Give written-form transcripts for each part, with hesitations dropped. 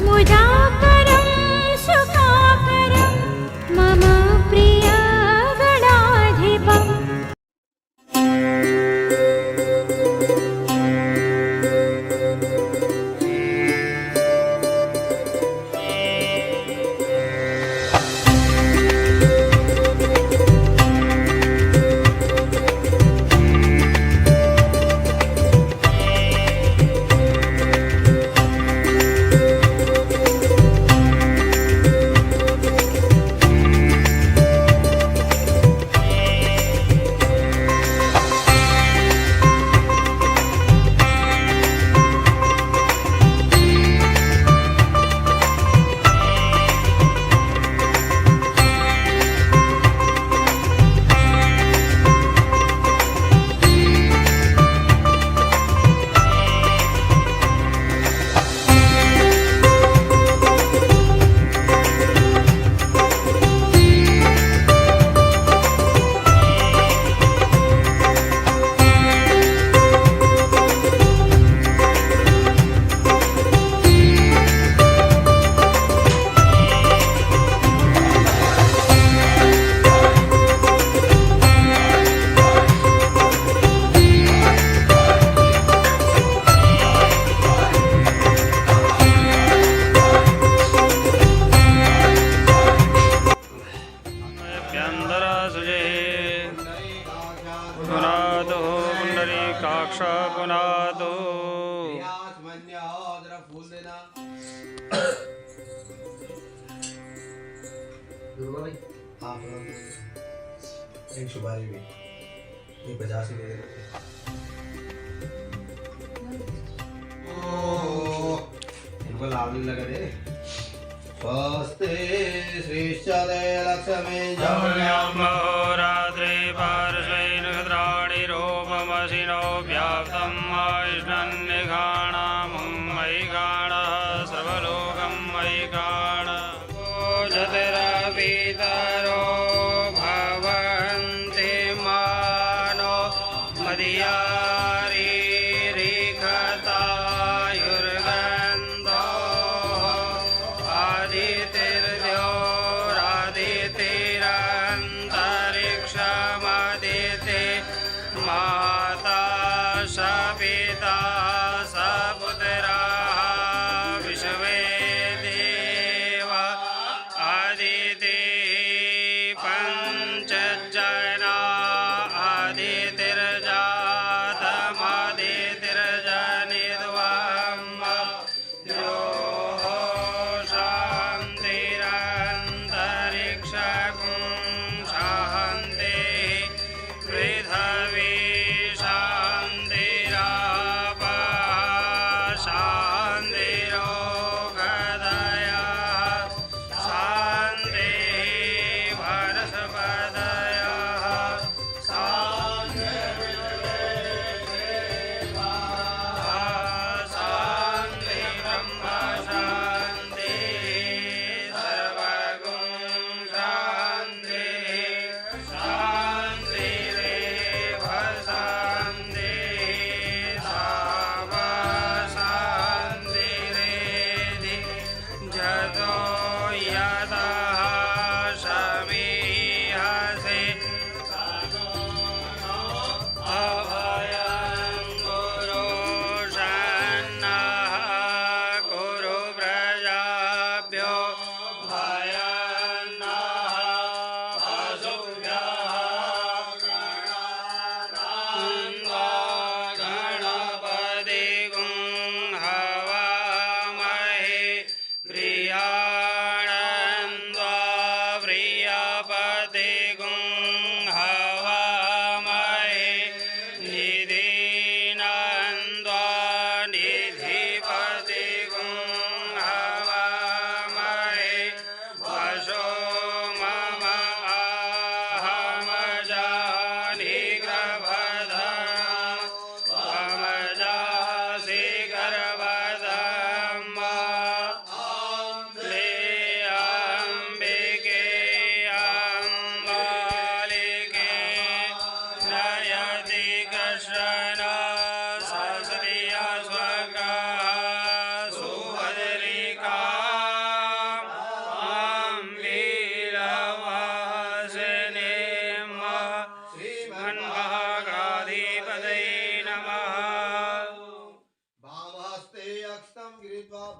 मुदाकरं सुखाकरं मम प्रिय गणाधिपम्। एक सुपारी भी ये 50 ही दे दे। इनको लाभ नहीं लगा दे। स्वस्ति श्रीश्चरे लक्ष्मी रात्रि पार्श्वे नक्षत्राणि रूपमसिनो व्याप्तं आयुष्णन्निघाणां मयि गाणः सर्वलोकं मयि गाण जतिरपीतरो भवन्ति मानो मदीयारी रेखतायुर्गन्धो आदितिर्द्योरादितिरन्तरिक्षा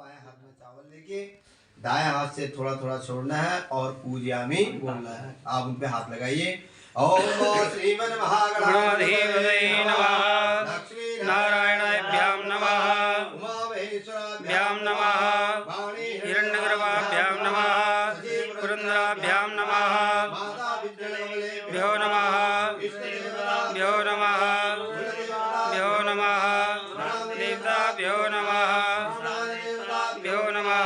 बाएं हाथ में चावल लेके दाएं हाथ से थोड़ा थोड़ा छोड़ना है और पूजयामी बोलना है। आप उन पे हाथ लगाइए। ओम श्रीमन गणाधिपतये नमः। लक्ष्मी नारायणाभ्यां नमः। उमा भ्यां नमः। हिरण्यगर्भाभ्यां नमः। पुरंदराभ्यां नमः। भ्यो नमः। भ्यो नमः। भ्यो नमः। देवताभ्यो नमः। भ्यो नमः।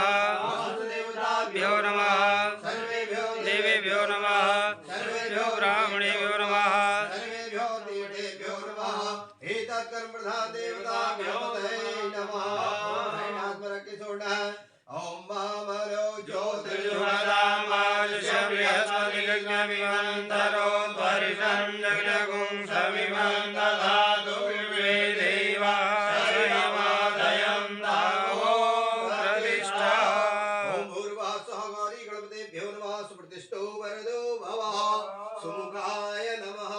भ्यो नमः। देवेभ्यो नमः। भ्यो ब्राह्मणेभ्यो नमः। ओम मामरो ज्योतिर्जुगदामाजुषबृहस्पतिर्यज्ञविमन्तरो द्वारिषं जगदगुं सविमं दधातु देवा स्वयमादयं दावो प्रतिष्ठा। ओम भूर्वासः गौरी गणपतिभ्यो नमः। सुप्रतिष्ठो वरदो भवः। सुमुखाय नमः।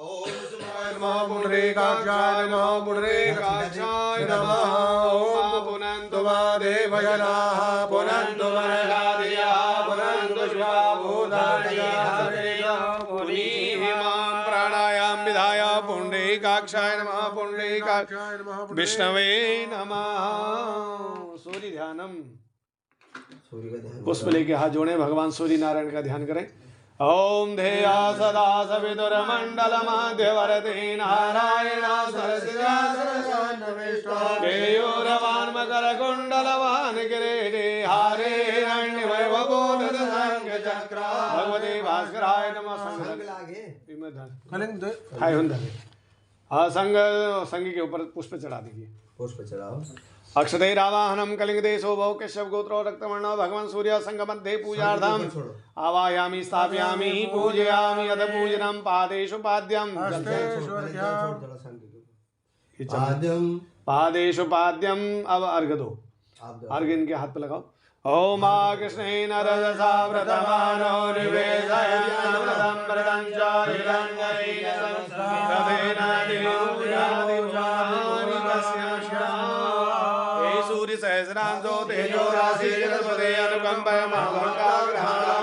ओम सुमुखाय नमः। पुंडरीकाक्षाय नमः। पुंडरीकाक्षाय नमः। ओम पुनन्तु मा देवजनाः पुनन्तु मनसादियाः पुनन्तु शिवाभूतानिमां प्राणायां विधाय पुंडरीकाक्षाय नमः। पुंडरीकाक्षाय नमः। विष्णवे नमः। सूर्य ध्यानम। सूर्य का ध्यान। पुष्प लेके हाथ जोड़े, भगवान सूर्य नारायण का ध्यान करें। ओम धेया सदा सवितुरमण्डलमध्यवर्ती नारायण सरस्वतीयोरवान् मकरकुण्डलवान् किरीटे हारे हिरण्यवैभवोदधशङ्खचक्र भगवते भास्कराय नमः। संग के ऊपर पुष्प चढ़ा दीजिए। पुष्प चढ़ाओ। अक्षते रावाहनम कलिंग देशो भौ केशव गोत्रो रक्तवर्णो भगवान सूर्य संग मध्ये पूजार्थम आवायामि स्थापयामि पूजयामि अध पूजनम पादेषु पाद्यम पादेषु पाद्यम। अब अर्घ दो। अर्घ इनके हाथ पे लगाओ। ओम कृष्णेन रजसा व्रतमानो निवेदयन्नमृतं व्रतं च हिरण्येन संस्कृतेन देवयादिव्यानि तस्या सूर्य सहस्रांशो तेजो राशि जगत्पते अनुकंपय महाभंगाग्रहाणां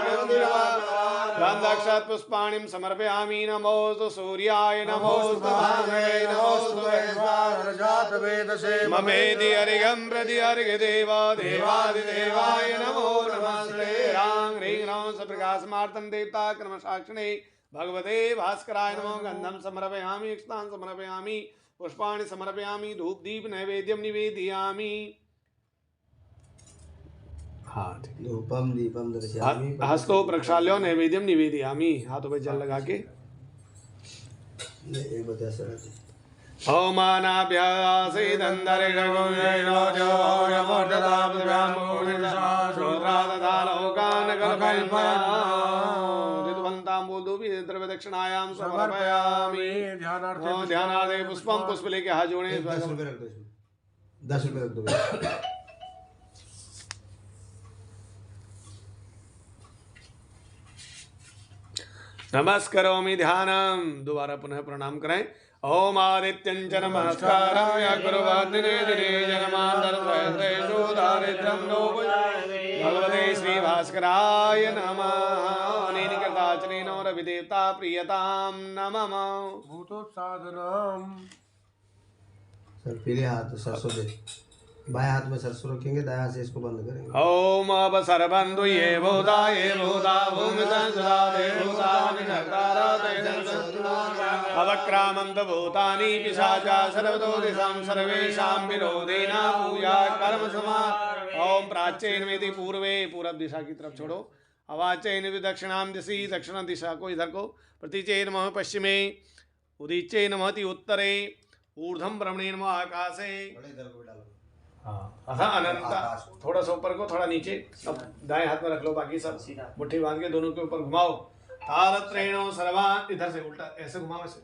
पुष्पाणिं समर्पयामि। नमोस्तु सूर्याय नमोस्तु भानुये नमोस्तु वैश्वानरजातवेदसे ममेति अर्घ्यं प्रति अर्घ्यदेव देवादिदेवाय नमो नमस्ते। ह्रां ह्रीं ह्रौं सप्रकाशमार्तं देवता क्रमसाक्षिणे भगवते भास्कराय नमो। गन्धं समर्पयामि अक्षतां समर्पयामि पुष्पाणि समर्पयामि धूप दीप नैवेद्यम निवेदयामि। हाँ धूपम दीपम दर्शयामि हस्तो प्रक्षाल्यो नैवेद्यम निवेदयामि। हाथों पे जल लगा के एक बता सर। ओम द्रव्य दक्षिणायां समर्पयामि। ध्यानार्थे पुष्पम। पुष्प लेके हाथ जोड़े। 10 रुपए रख दो इसमें। 10 रुपए रख दो। नमस्करोमि ध्यानम। दोबारा पुनः प्रणाम करें। ओम आदित्यं च नमस्काराय गुरुवादिने दिने जन्मान्तरस्वयं दारिद्र्यं नो भगवते श्री भास्कराय नमः। अनेनिकताचनेन रविदेवता प्रियतां नमः। भूतोत्सादनम। सर पीले हाथ सरसों दे। बाएं हाथ में सरसों रखेंगे, दाएं हाथ से इसको बंद करेंगे। ओम अब सर्वबंधु ये भूता भूमि संसदा दे भूता निनक्तारा अवक्रामन्त भूतानि पिशाचा सर्वतो दिशां सर्वेषां विरोधेना पूजा कर्म समा। ओम प्राच्येन वेति पूर्वे। पूरब दिशा की तरफ छोड़ो। अवाचैन दक्षिणां दिशि दक्षिण दिशा को इधर को। प्रतीचैन नमः पश्चिमे। उदीचैन नमः उत्तरे। ऊर्ध्वं ब्रह्मणे नमः आकाशे। अनंत। थोड़ा सा ऊपर को थोड़ा नीचे। सब दाएं हाथ में रख लो, बाकी सब मुट्ठी बांध के दोनों के ऊपर घुमाओ। तालत्रेणो सर्वान्। इधर से उल्टा ऐसे घुमाओ ऐसे।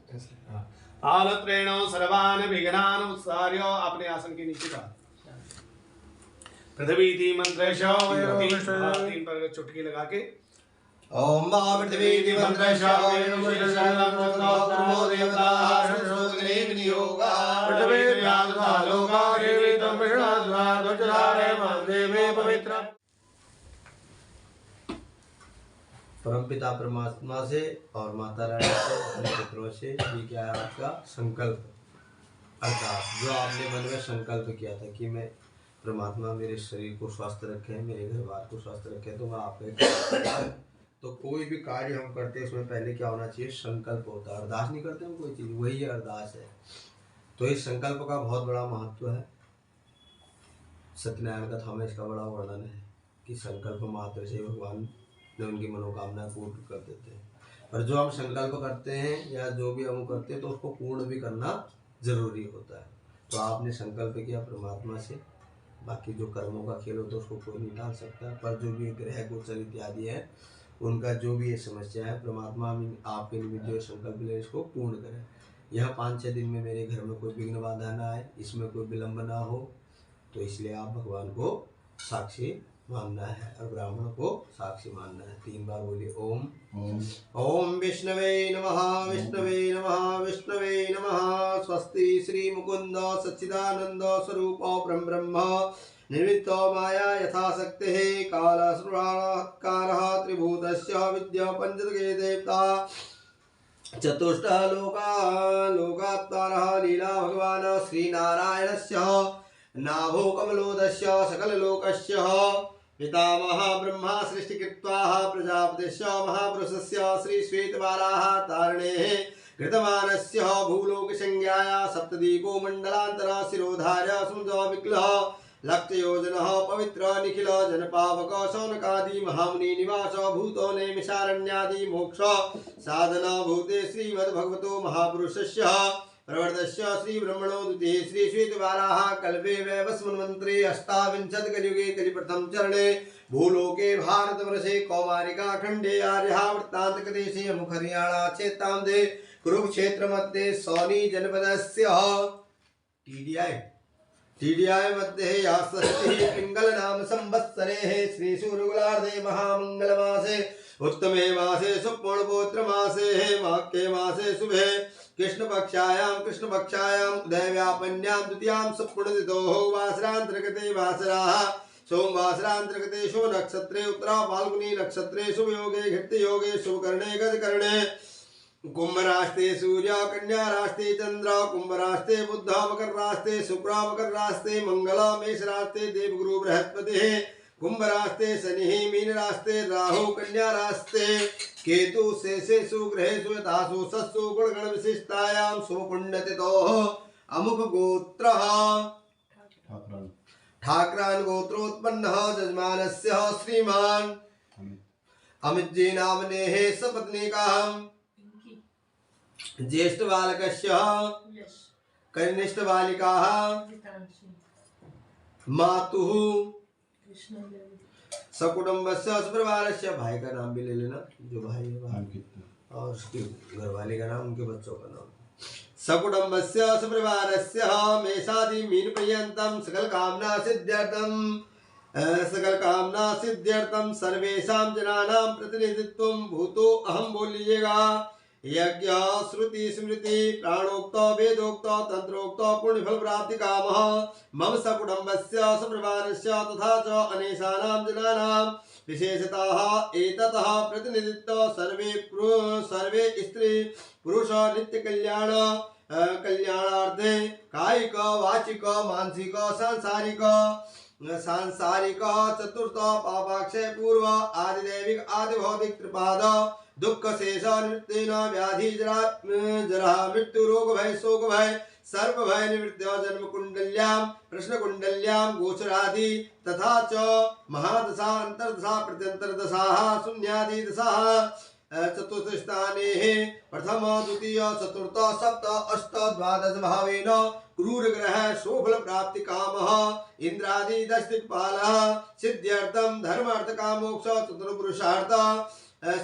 तालत्रेणो सर्वान् विघ्नान् उत्सार्यो। अपने आसन के नीचे का पृथ्वी ती मंत्रेशो। 3 पर चुटकी लगा के ओम पृथ्वी दिवंद्रशो विष्णुशरणं चन्द्रो देवताः संसोदने विनियोगा पृथ्वी व्यासलोका देवी तम विष्णुद्वार दुर्जधारे हृदय में पवित्र। परमपिता परमात्मा से और माता रानी से अपने पुत्रों से ये क्या है आपका संकल्प, अर्थात जो आपने मन में संकल्प किया था कि मैं परमात्मा मेरे शरीर को स्वस्थ रखे, मेरे घर बार को स्वस्थ रखे, तो मैं आपके तो कोई भी कार्य हम करते हैं उसमें पहले क्या होना चाहिए, संकल्प होता है। अरदास नहीं करते हम कोई चीज़, वही अरदास है। तो इस संकल्प का बहुत बड़ा महत्व है। सत्यनारायण कथा में इसका बड़ा वर्णन है कि संकल्प मात्र से भगवान ने उनकी मनोकामना पूर्ण कर देते हैं। पर जो हम संकल्प करते हैं या जो भी हम करते हैं तो उसको पूर्ण भी करना जरूरी होता है। तो आपने संकल्प किया परमात्मा से, बाकी जो कर्मों का खेल होता है उसको कोई नहीं डाल सकता। पर जो भी ग्रह गोचर इत्यादि है उनका जो भी ये समस्या है, परमात्मा आपके निमित्त जो संकल्प ले इसको पूर्ण करें। यह 5-6 दिन में मेरे घर में कोई विघ्न बाधा ना आए, इसमें कोई विलम्ब ना हो, तो इसलिए आप भगवान को साक्षी मानना है और ब्राह्मण को साक्षी मानना है। 3 बार बोलिए ओम ओम विष्णवे नमः विष्णवे नमः विष्णवे नमः। स्वस्ति श्री मुकुंद सच्चिदानंद स्वरूप ब्रह्म ब्रह्म निर्मितो माया यथाशक्तिः कालस्वराकारः त्रिभूतस्य विद्या पंचदगे देवता चतुष्टः लोकात्तारः लीला भगवान् श्रीनारायणस्य नाभो कमलोदस्य सकललोकस्य पितामह ब्रह्मा सृष्टिकृत्वा प्रजापतिस्य महापुरुषस्य श्री श्वेतवाराः तारणेः कृतमानस्य भूलोकसंज्ञाया सप्तदीपो मण्डलान्तरा शिरोधार्य समुद्र विक्लः लक्षयोजनः पवित्र निखिल जनपावक शौनकादि महामुनि निवास भूतो नैमिषारण्यादि मोक्ष साधना भूते श्रीमद्भगवतो महापुरुषस्य प्रवर्तस्य श्री ब्रह्मणो द्वितीय श्री श्वेतवाराः कल्पे वैवस्वन्मन्त्रे अष्टाविंशत् कलियुगे कलिप्रथम चरणे भूलोके भारतवर्षे कौमारिका खंडे आर्यावर्तान्तकदेशे मुख हरियाणा क्षेत्रांते कुरुक्षेत्र मध्ये सौनी जनपदस्य टीडीआई मध्ये यास्ति पिंगल नाम संवत्सरे श्री सूर्यगुलार्धे महामंगलमासे उत्तमे मासे सुपूर्णपोत्र मासे वाक्ये मासे शुभे कृष्णपक्षायां उदयव्यापन्यां द्वितीयां सुपूर्णतिथोः वासरान्तर्गते वासराः सोमवासरान्तर्गते शुभ नक्षत्रे उत्तरा फाल्गुनी नक्षत्रे शुभ योगे घृतयोगे शुभकर्णे गजकर्णे कुंभ रास्ते सूर्य कन्या रास्ते चंद्र कुंभ रास्ते बुध मकर रास्ते शुक्र मकर रास्ते मंगल मेष रास्ते देवगुरु बृहस्पति कुंभ रास्ते शनि मीन रास्ते राहु कन्या रास्ते केतु शेषेषु ग्रहेषु यथासु सस्सु गुणगण विशिष्टायां सुपुण्यतिथोः अमुक गोत्रः ठाकरान गोत्रोत्पन्नः जजमानस्य श्रीमान अमित जी नामनेः सपत्नीकाः ज्येष्ठ बालकस्य कनिष्ठ बालिकाः मातुः सकुटुम्बस्य सुपरिवारस्य। भाई का नाम भी ले लेना, जो भाई है भाई, और उसके घरवाले का नाम, उनके बच्चों का नाम। सकुटुम्बस्य सुपरिवारस्य मेषादि मीन पर्यन्तं सकल कामना सिद्ध्यर्थम सर्वेषां जनानां प्रतिनिधित्वं भूतो अहम बोल लीजिएगा। यज्ञ श्रुति स्मृति प्राणोक्त वेदोक्त तंत्रोक्त पुण्यफल प्राप्ति कामः मम सकुटुम्बस्य सपरिवारस्य तथा च अनेशानां जनानां विशेषतः एततः प्रतिनिधित्व सर्वे स्त्री पुरुष नित्य कल्याणार्थे कायिक वाचिक मानसिक सांसारिक चतुर्थ पापाक्षय पूर्व आदिदैविक आदिभौतिक त्रिपाद दुख शेष निवृत्तेन व्याधि जरा मृत्यु रोग भय शोक भय सर्व भय निवृत्त्या जन्म कुंडल्यां प्रश्न कुंडल्यां गोचरादि तथा च महादशा अंतर्दशा प्रत्यंतर दशाः शून्यादि दशाः चतुर्थ स्थाने प्रथम द्वितीय चतुर्थ सप्त अष्ट द्वादश भावेन क्रूर ग्रह शोभल प्राप्ति कामः इंद्रादि 10 दिक्पालः सिद्ध्यर्थम धर्म अर्थ काम मोक्ष चतुर्पुरुषार्थ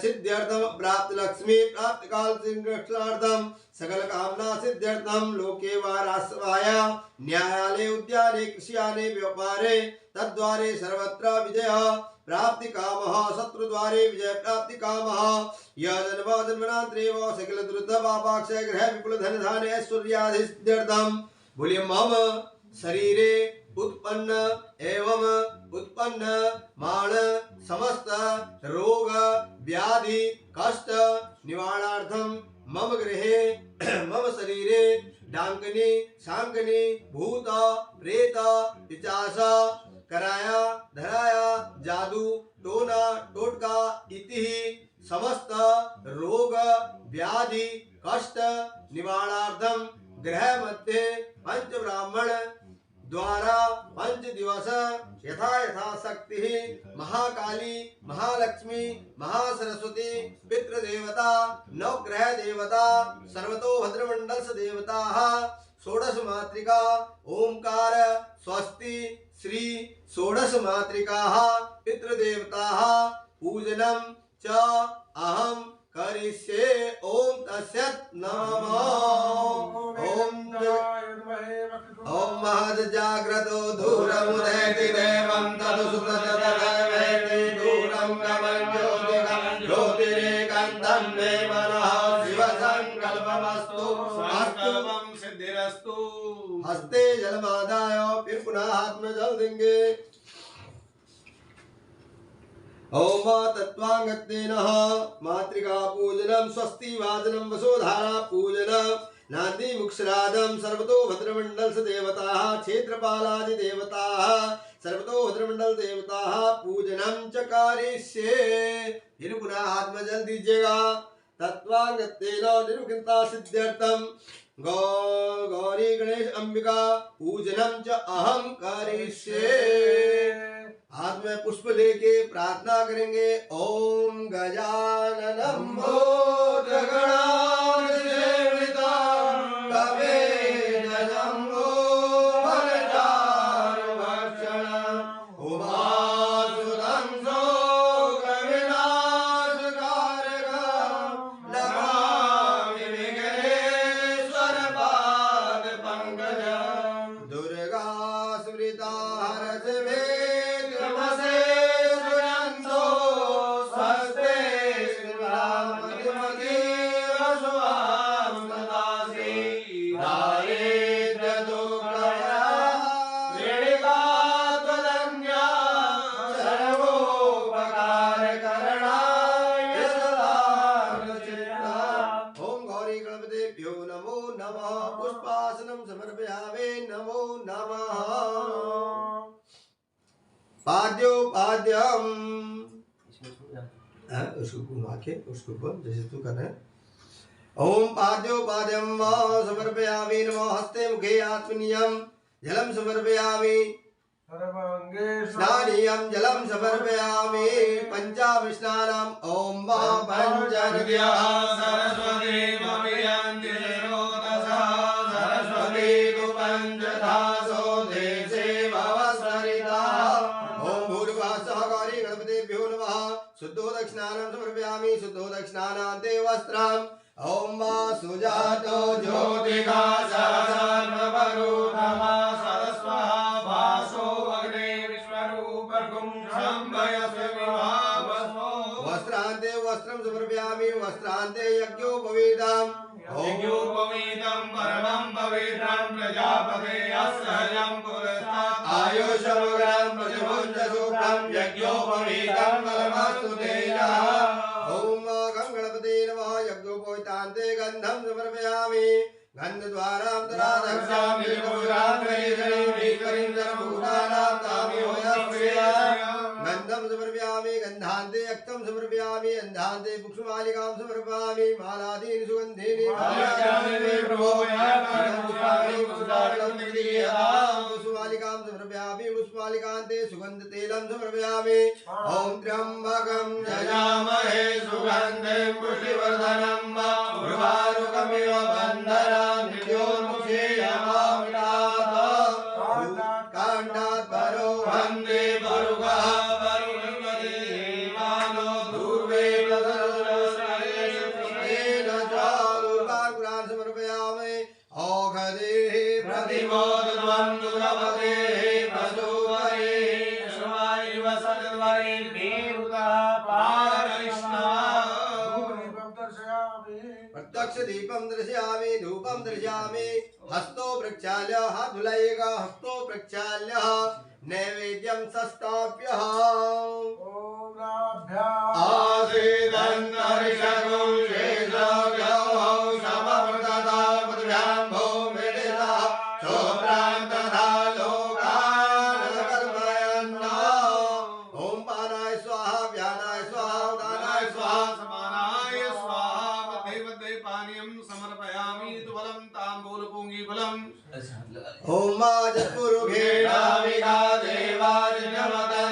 सिद्ध्यर्थम प्राप्त लक्ष्मी प्राप्त काल संरक्षणार्थम सकल कामना सिद्ध्यर्थम लोके वारासवाया न्यायालय उद्याने कृषियाने व्यापारे तद्वारे सर्वत्र विजय प्राप्ति कामः शत्रु द्वारे विजय प्राप्ति कामः यह जन्म जन्मनांतरे व सकल द्रुत पापाक्षय ग्रह विपुल धन धान ऐश्वर्यादि सिद्ध्यर्थम बोलिए मम शरीरे उत्पन्न एवं उत्पन्न माण समस्त रोग व्याधि कष्ट निवारणार्थम मम गृहे मम शरीरे डांकनी शांकनी भूत प्रेत पिशाच कराया धराया जादू टोना टोटका इति समस्त रोग व्याधि कष्ट निवारणार्थम गृह मध्ये पंच ब्राह्मण द्वारा 5 दिवस यथा यथा शक्ति महाकाली महालक्ष्मी महासरस्वती पितृदेवता नवग्रह देवता सर्वतो भद्रमंडल देवता षोडश मातृका ओंकार स्वस्ति श्री षोडश मातृका पितृदेवता पूजनम च अहम करिष्ये ओम तस्यत् नमः ओम महज्जाग्रतो धूरमुदैति देवं तदु सुततदैवेति दूरं गमं ज्योतिरेकान्तं मे मनः शिवसङ्कल्पमस्तु संकल्पम सिद्धिरस्तु। हस्ते जलमादाय फिर पुनः हाथ में जल देंगे। ओम तत्वांगतेन मातृका पूजनम स्वस्ति वादनम वसोधारा पूजनम नांदी मुक्षरादम सर्वतो भद्रमंडल देवता क्षेत्रपालादि देवता सर्वतो भद्रमंडल देवता पूजनम चकारिष्ये। फिर पुनः हाथ में जल दीजिएगा। तत्वांगतेन निर्विघ्नता सिद्ध्यर्थम गौरी गणेश अंबिका पूजनम च अहम करिष्ये। हाथ में पुष्प लेके प्रार्थना करेंगे। ओम गजाननं भूतगणाधिसेवितं कवेदजम्बो फलचारुभक्षणं उमासुतं शोकविनाशकारकं नमामि विघ्नेश्वरपादपङ्कजं दुर्गा स्मृता हरसवे पाद्योपाद्यम उसको घुमा के उसको बोल जैसे तू कर रहे हैं। ओम पाद्योपाद्यम समर्पयामि नमो हस्ते मुखे आत्मनियम जलम समर्पयामि स्नानीयम जलम समर्पयामि पंचाम स्नानम ओम मा पंचनद्या सरस्वती ममियन्ति रोदसा सरस्वती तु पंचधासो देशे भवसरिता। ओम भूर्भुवस्सुः गौरी गणपतिभ्यो नमः। शुद्धो दक्षिणानं समर्पयामि शुद्धो दक्षिणानान्ते वस्त्रम् ओम मा सुजातो ज्योतिका सर्ववरो नमः सरस्वः भासो अग्ने विश्वरूपगुं संभयस्य विभावसो। वस्त्रान्ते वस्त्रं समर्पयामि वस्त्रान्ते यज्ञोपवीतम् यज्ञोपवीतं परमं पवित्रं प्रजापते अस्सहजं पुरस्तात् आयुषमग्रं प्रतिभुञ्ज सूत्रं यज्ञोपवीतं परमस्तु तेजः। ओम गं गणपते नमः। यज्ञोपवीतान्ते गन्धं समर्पयामि गन्धद्वारां तराधक्षामि गन्धं समर्पयामि गन्धान्ते अक्तं समर्पयामि अन्धान्ते पुष्पमालिकां समर्पयामि मालादीनि सुगन्धीनि पुष्पमालिकां समर्पयामि पुष्पमालिकान्ते सुगन्धतैलं समर्पयामि। ॐ त्र्यम्बकं यजामहे सुगन्धिं पुष्टिवर्धनं उर्वारुकमिव बन्धनान् मृत्योर्मुखे यमामृतात् काण्डात् परो वन्दे परुगः परुगवतीमानो दूर्वे प्रसरस्रेण च दुर्गान् समर्पयामि। औषधेः प्रतिमोदद्वन्द्वपदेः प्रसूवरेः शमायिव सद्वरेर्भिरुता प्रत्यक्ष दीपम दर्शयामि धूपम दर्शयामि। हस्तो प्रक्षाल्य हाथ धुलाइएगा हस्तो प्रक्षाल्य नैवेद्यं संस्थाप्य ओम नाभ्याम् आसीदन्तरिषगुं शेषव्यौ समवर्तता पृथिव्यां भूमिरिता शोभ्रां तथा लोकान् कर्मयन्ना ॐ पानाय स्वाहा व्यानाय स्वाहा उदानाय स्वाहा समानाय स्वाहा मध्ये मध्ये पानीयं समर्पयामि तुफलं ताम्बूलपूंगीफलम् ॐ आजपुरुघेणाविगा देवाजनमदन्मना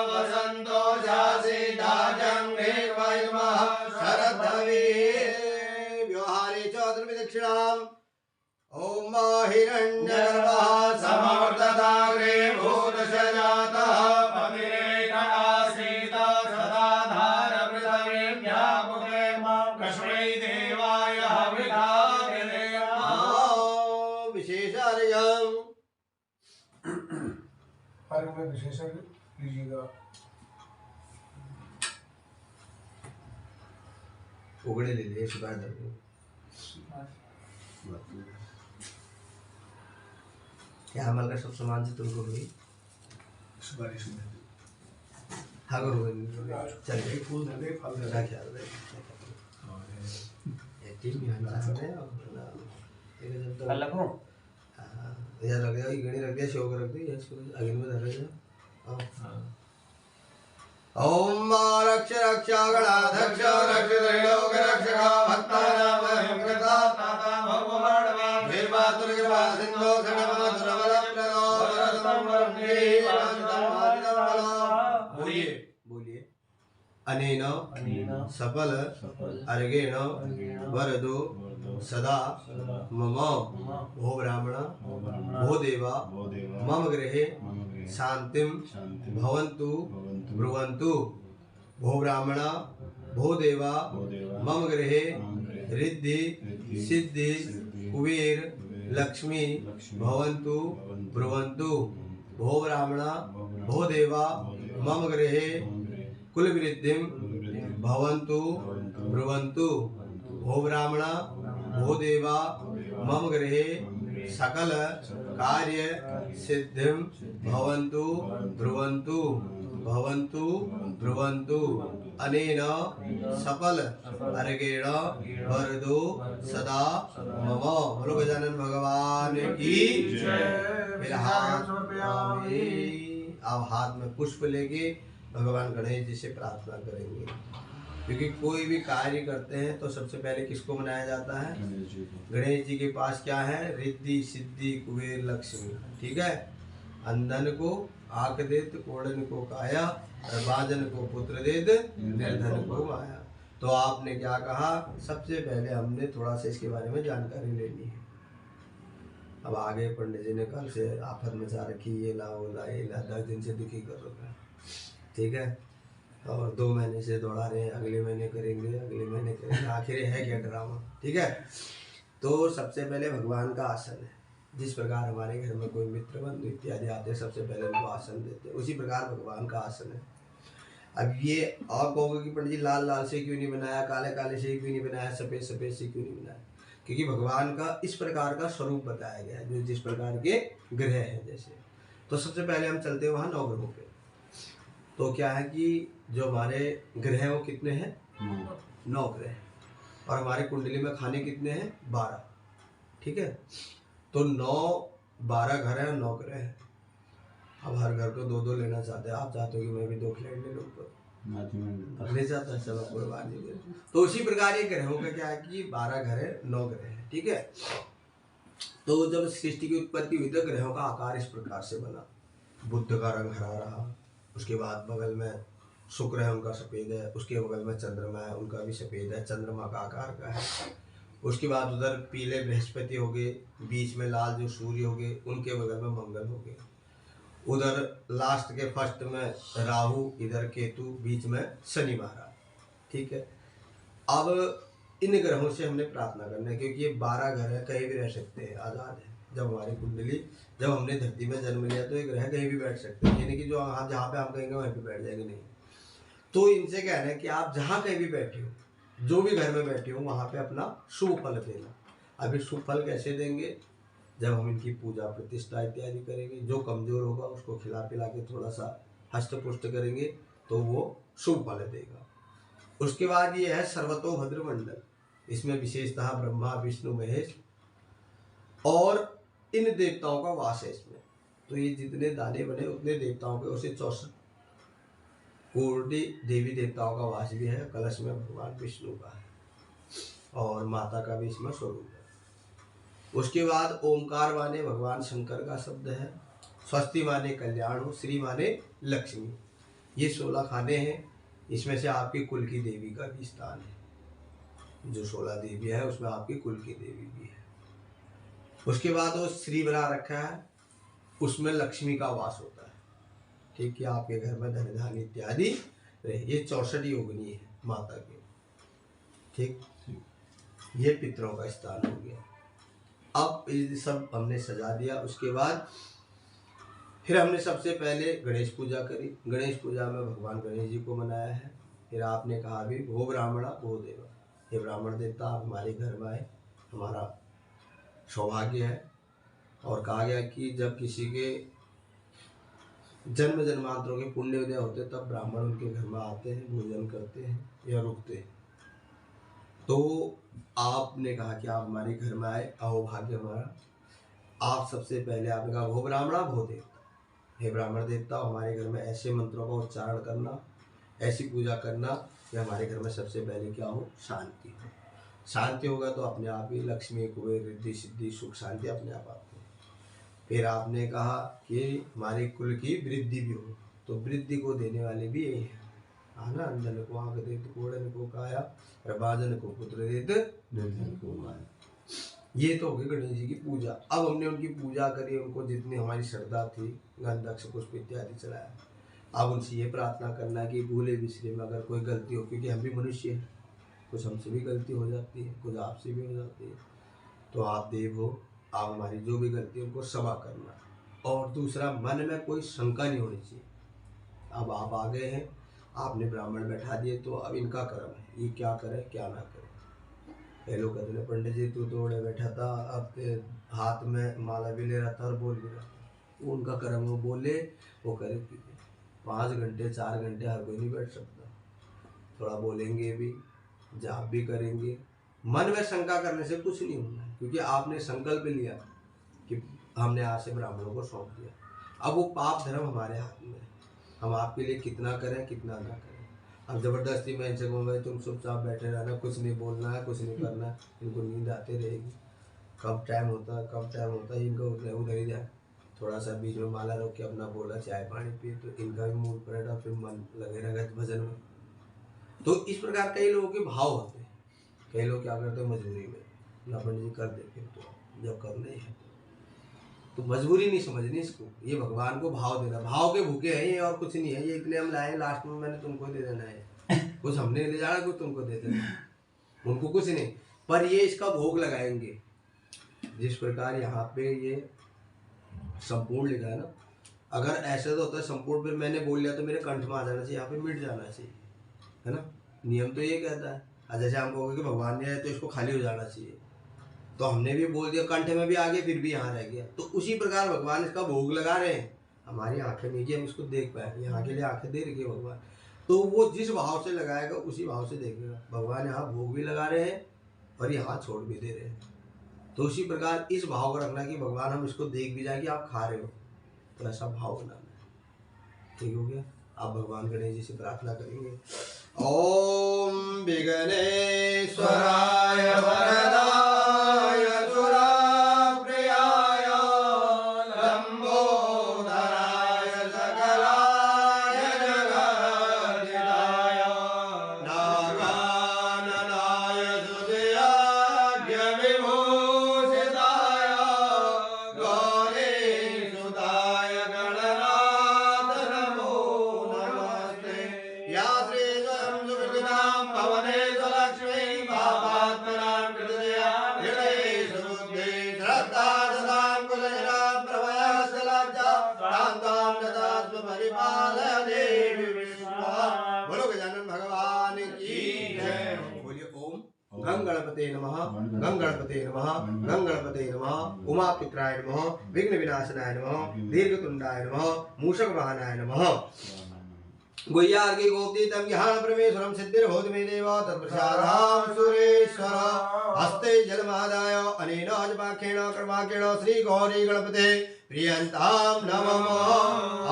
वसन्तो जासीदाजं निर्वैर्मः शरद्धवे व्यवहारे चौधर्मिदक्षिणाम् ॐ हिरण्यगर्भः समवर्तताग्रे भूतशजातः पतिरेकणासीता सदा धारपृथवीभ्यः पुत्रे मां कस्मै देवाय हविषामिदे विशेषार्यम् हर में विशेषण लीजिएगा। उगड़े ले लिए सुबह क्या अमल का सब सामान से तुमको हुई सुपारी सुन हाँ को चल गई फूल दे फल दे क्या ख्याल है ये टीम यहाँ ना है एक जब तो अलग हो इधर रख दिया ये गणी रख दिया शो रख दिया इसको आगे में धर दिया ओम रक्ष रक्षा गणाध्यक्ष रक्ष त्रैलोक रक्षक भक्तानां हिमकृता ताता भगवानवा वीरवातुर कृपा सिंधो शरणमातुरवल प्रदो वरदं वरदे बोलिए बोलिए अनेन सफल अर्गेण वरदो सदा मम भो ब्राह्मण भो देवा मम गृहे शांतिं भवन्तु ब्रुवन्तु भो ब्राह्मण भो देवा मम गृहे रिद्धि सिद्धि कुबेर लक्ष्मी भवन्तु ब्रुवन्तु भो ब्राह्मण भो देवा मम गृहे कुलवृद्धिं भवन्तु ब्रुवन्तु भो ब्राह्मण भो देवा मम गृहे सकल कार्य सिद्धिं भवन्तु ब्रुवन्तु भवन्तु ब्रुवन्तु अनेन सफल अर्गेण वरदो सदा मम। बोलो गजानन भगवान की जय। फिर हाथ अब हाथ में पुष्प लेके भगवान गणेश जी से प्रार्थना करेंगे, क्योंकि कोई भी कार्य करते हैं तो सबसे पहले किसको मनाया जाता है? गणेश जी के पास क्या है? रिद्धि सिद्धि कुबेर लक्ष्मी। ठीक है, अंधन को आंख देत, कोड़न को काया, और बाजन को पुत्र देत, निर्धन को माया। तो आपने क्या कहा? सबसे पहले हमने थोड़ा सा इसके बारे में जानकारी लेनी है। अब आगे पंडित जी ने कल से आफत मचा रखी, ये ला वो ला ये ला, 10 दिन से दुखी कर रखा है। ठीक है, और 2 महीने से दौड़ा रहे हैं, अगले महीने करेंगे, अगले महीने करेंगे, आखिर है क्या ड्रामा। ठीक है, तो सबसे पहले भगवान का आसन है। जिस प्रकार हमारे घर में कोई मित्र बंधु इत्यादि आते हैं, सबसे पहले उनको आसन देते हैं, उसी प्रकार भगवान का आसन है। अब ये और कहोगे कि पंडित जी लाल लाल से क्यों नहीं बनाया, काले काले से क्यों नहीं बनाया, सफ़ेद सफ़ेद से क्यों नहीं बनाया? क्योंकि भगवान का इस प्रकार का स्वरूप बताया गया है, जो जिस प्रकार के ग्रह हैं जैसे। तो सबसे पहले हम चलते हैं वहाँ 9 ग्रहों पे। तो क्या है कि जो हमारे ग्रह हैं वो कितने हैं? 9 ग्रह। और हमारे कुंडली में खाने कितने हैं? 12। ठीक है, तो 12 घर हैं, 9 ग्रह हैं। अब हर घर को 2-2 लेना चाहते हैं। आप चाहते हो कि मैं भी 2 फ्लैट ले लूँ, ले जाता है सब कुर्बानी दे। तो उसी प्रकार ये ग्रहों का क्या है कि 12 घर है, 9 ग्रह है। ठीक है, तो जब सृष्टि की उत्पत्ति हुई तो ग्रहों का आकार इस प्रकार से बना। बुध का रंग हरा रहा, उसके बाद बगल में शुक्र है, उनका सफ़ेद है, उसके बगल में चंद्रमा है, उनका भी सफ़ेद है, चंद्रमा का आकार का है। उसके बाद उधर पीले बृहस्पति हो गए, बीच में लाल जो सूर्य हो गए, उनके बगल में मंगल हो गए। उधर लास्ट के फर्स्ट में राहु, इधर केतु, बीच में शनि महाराज। ठीक है, अब इन ग्रहों से हमने प्रार्थना करना है, क्योंकि ये 12 घर है, कहीं भी रह सकते हैं, आज़ाद है। जब हमारी कुंडली, जब हमने धरती में जन्म लिया तो ये ग्रह कहीं भी बैठ सकते हैं, यानी कि जो हम जहाँ पे हम कहेंगे वहीं पे बैठ जाएंगे नहीं। तो इनसे कहना है कि आप जहाँ कहीं भी बैठे हो, जो भी घर में बैठे हो, वहाँ पे अपना शुभ फल देना। अभी शुभ फल कैसे देंगे? जब हम इनकी पूजा प्रतिष्ठा इत्यादि करेंगे, जो कमजोर होगा उसको खिला पिला के थोड़ा सा हष्ट पुष्ट करेंगे तो वो शुभ फल देगा। उसके बाद ये है सर्वतोभद्र मंडल। इसमें विशेषतः ब्रह्मा विष्णु महेश और इन देवताओं का वास है इसमें। तो ये जितने दाने बने उतने देवताओं के, उसे 64 कोटि देवी देवताओं का वास भी है। कलश में भगवान विष्णु का है और माता का भी इसमें स्वरूप है। उसके बाद ओमकार माने भगवान शंकर का शब्द है, स्वस्ति माने कल्याण हो, श्री माने लक्ष्मी। ये 16 खाने हैं। इसमें से आपके कुल की देवी का भी स्थान है। जो 16 देवी है उसमें आपकी कुल की देवी भी है। उसके बाद वो श्री बना रखा है, उसमें लक्ष्मी का वास होता है। ठीक है, आपके घर में धन धान इत्यादि रहे। ये 64 योगिनी है माता के। ठीक, ये पितरों का स्थान हो गया। अब ये सब हमने सजा दिया। उसके बाद फिर हमने सबसे पहले गणेश पूजा करी। गणेश पूजा में भगवान गणेश जी को मनाया है। फिर आपने कहा भी भो ब्राह्मणा भो देवा, ये ब्राह्मण देवता आप हमारे घर में आए, हमारा सौभाग्य है। और कहा गया कि जब किसी के जन्म जन्मांतरों के पुण्य उदय होते तब ब्राह्मण उनके घर में आते हैं, भोजन करते हैं या रुकते हैं। तो आपने कहा कि आप हमारे घर में आए, अहो भाग्य हमारा। आप सबसे पहले आपने कहा भो ब्राह्मणा भो देवता, हे ब्राह्मण देवता हमारे घर में ऐसे मंत्रों का उच्चारण करना, ऐसी पूजा करना कि हमारे घर में सबसे पहले क्या हो, शांति हो। शांति होगा तो अपने आप ही लक्ष्मी कुबेर रिद्धि सिद्धि सुख शांति अपने आप आते हैं। फिर आपने कहा कि हमारे कुल की वृद्धि भी हो, तो वृद्धि को देने वाले भी यही है ना। अंधन को आंख देत, कोड़न को काया, प्रभाजन को पुत्र देत, निर्धन को माया। ये तो हो गई गणेश जी की पूजा। अब हमने उनकी पूजा करी, उनको जितनी हमारी श्रद्धा थी गंध दक्ष पुष्प इत्यादि चलाया। अब उनसे ये प्रार्थना करना कि भूले बिसरे में अगर कोई गलती हो, क्योंकि हम भी मनुष्य हैं, कुछ हमसे भी गलती हो जाती है, कुछ आपसे भी हो जाती है। तो आप देव हो, आप हमारी जो भी गलती है उनको क्षमा करना। और दूसरा, मन में कोई शंका नहीं होनी चाहिए। अब आप आ गए हैं, आपने ब्राह्मण बैठा दिए, तो अब इनका कर्म है, ये क्या करे क्या ना करे। ये लोग कहते हैं पंडित जी तू तो उड़े बैठा था, अब हाथ में माला भी ले रहा था और बोल भी रहा था। वो उनका कर्म, वो बोले वो करे। 5 घंटे 4 घंटे हर कोई नहीं बैठ सकता। थोड़ा बोलेंगे भी, जाप भी करेंगे। मन में शंका करने से कुछ नहीं होना है, क्योंकि आपने संकल्प लिया कि हमने आज से ब्राह्मणों को सौंप दिया। अब वो पाप धर्म हमारे हाथ में है, हम आपके लिए कितना करें कितना ना करें। अब ज़बरदस्ती में इनसे कहूँ भाई तुम चुपचाप बैठे रहना, कुछ नहीं बोलना है, कुछ नहीं करना है, इनको नींद आती रहेगी। कब टाइम होता है इनको उधर ही जाए। थोड़ा सा बीच में माला रोक के अपना बोला चाय पानी पिए, तो इनका भी मूड पलटा, फिर मन लगे रहेगा भजन में। तो इस प्रकार कई लोगों के भाव होते हैं। कई लोग क्या करते हैं मजबूरी में, ना पंडित जी कर देते, तो जब करना ही है तो मजबूरी नहीं समझनी इसको। ये भगवान को भाव देना, भाव के भूखे हैं ये, और कुछ नहीं है। ये इसलिए हम लाए, लास्ट में मैंने तुमको दे देना है, कुछ हमने ले जाना, कुछ तुमको दे देना, उनको कुछ नहीं। पर ये इसका भोग लगाएंगे। जिस प्रकार यहाँ पे ये संपूर्ण लिखा है ना, अगर ऐसा तो होता है संपूर्ण, फिर मैंने बोल लिया तो मेरे कंठ में आ जाना चाहिए, यहाँ पे मिट जाना चाहिए, है ना। नियम तो ये कहता है। जैसे हम कहोगे कि भगवान ने है तो इसको खाली हो जाना चाहिए, तो हमने भी बोल दिया, कंठ में भी आ गया, फिर भी यहाँ रह गया। तो उसी प्रकार भगवान इसका भोग लगा रहे हैं। हमारी आंखें नहीं कि हम इसको देख पाए, यहाँ के लिए आंखें दे रखी है भगवान। तो वो जिस भाव से लगाएगा उसी भाव से देखेगा। भगवान यहाँ भोग भी लगा रहे हैं और यहाँ छोड़ भी दे रहे हैं। तो उसी प्रकार इस भाव को रखना कि भगवान हम इसको देख भी जाए कि आप खा रहे हो, तो ऐसा भाव बनाना है। ठीक हो गया। आप भगवान गणेश जी से प्रार्थना करेंगे। ओम विघ्नेश्वराय वरदाय सुरप्रियाय लंबोदराय सकलाय जगद्धिताय नागाननाय सुजयाज्ञ विभूषिताय गौरीसुताय गणनाथ नमो नमस्ते। या श्री स्वयं सुकृतां भवने स्वलक्ष्मी पापात्मनां कृतया गणपते नमः गं गणपते नमः गं गणपते नमः उमापित्राय नमः विघ्न विनाशनाय नमः दीर्घतुंडाय नमः मूषक वाहनाय नमः गुह्यार्घ्य गोप्तीतं ज्ञान परमेश्वरं सिद्धिर्भूत मे देव तत्प्रसादां सुरेश्वर हस्ते जलमादाय अनेन अजपाख्येन कर्माख्येन श्री गौरी गणपते प्रियन्तां नमः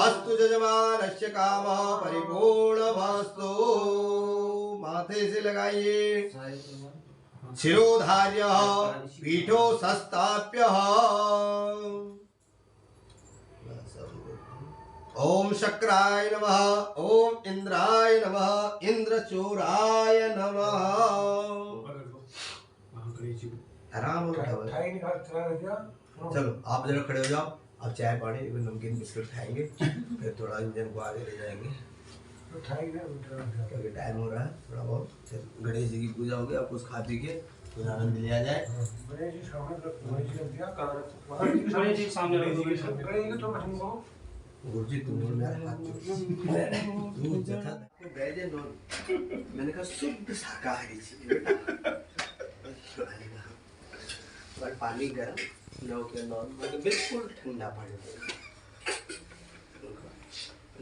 अस्तु यजमानस्य कामः परिपूर्णमस्तु। माथे से लगाइए शिरोधार्य पीठो संस्थाप्य ओम शक्राय नमः ओम इंद्राय नमः इंद्रचूराय नमः। आराम हो चलो आप जरा खड़े हो जाओ। आप चाय पानी नमकीन बिस्कुट खाएंगे फिर थोड़ा इंजन को आगे ले जाएंगे क्योंकि टाइम हो रहा है थोड़ा बहुत। गणेश जी की पूजा होगी आप कुछ खा पी के कुछ आनंद लिया जाए। गुरुजी तुमने मेरा हाथ मैंने कहा शुद्ध शाकाहारी चीज और पानी गर्म नौ के नॉर्मल बिल्कुल ठंडा पानी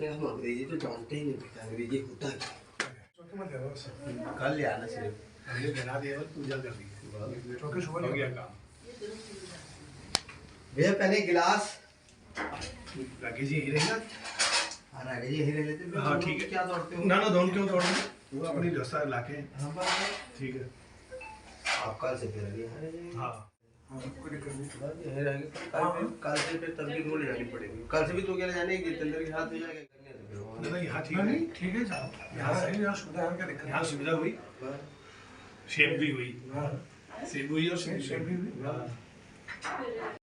हम अंग्रेजी तो जानते ही नहीं पता अंग्रेजी होता क्या। कल ले आना सिर्फ पूजा कर दी हो गया काम। भैया पहले गिलास राकेश जी ही रहेगा। हाँ राकेश जी ही रह लेते। हाँ ठीक है। क्या तोड़ते हो? ना दोनों क्यों तोड़ेंगे वो अपनी रस्ता लाके। हाँ बस ठीक है। आप कल से फिर अभी हाँ कोई दिक्कत नहीं। यहीं रहेंगे कल से फिर तबलीग में ले जानी पड़ेगी। कल से भी तो क्या ले जाने की जितेंद्र के साथ हो जाएगा नहीं यहाँ ठीक है ठीक है जाओ यहाँ से यहाँ सुविधा है क्या दिक्कत। यहाँ सुविधा हुई शेप भी हुई सेब हुई और शेप भी हुई।